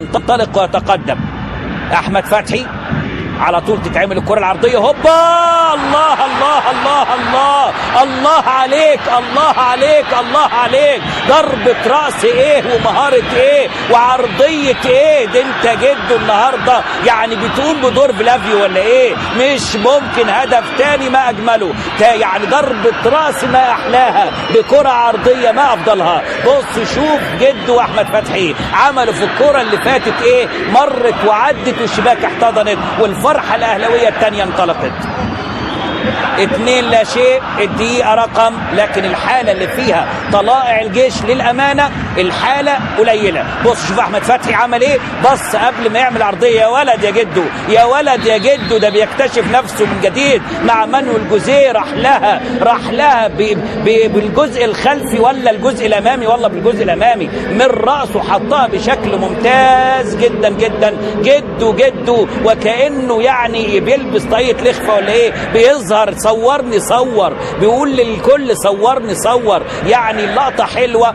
تنطلق ويتقدم احمد فتحي على طول، تتعمل الكره العرضيه، هوبا، الله الله الله الله الله عليك، الله عليك، الله عليك، ضربه راس ايه ومهاره ايه وعرضيه ايه، ده انت جده النهارده يعني بتقوم بدور فلافيو ولا ايه؟ مش ممكن هدف تاني ما اجمله، يعني ضربه راس ما احلاها بكره عرضيه ما افضلها. بص شوف جده واحمد فتحي عملوا في الكره اللي فاتت ايه، مرت وعدت والشباك احتضنت، والفرحه الاهلاويه الثانيه انطلقت. 2-0 الدقيقة رقم، لكن الحالة اللي فيها طلائع الجيش للأمانة الحالة قليلة. بص شوف أحمد فتحي عمل إيه، بص قبل ما يعمل عرضية، يا ولد يا جدو، يا ولد يا جدو، ده بيكتشف نفسه من جديد مع مانويل جوزيه، راح لها بالجزء الخلفي ولا الجزء الأمامي، والله بالجزء الأمامي من رأسه، حطها بشكل ممتاز جدا جدا. جدو وكأنه يعني بيلبس طاقية لخفة ولا إيه، بيظهر صورني صور، بيقول للكل صورني صور، يعني اللقطة حلوة.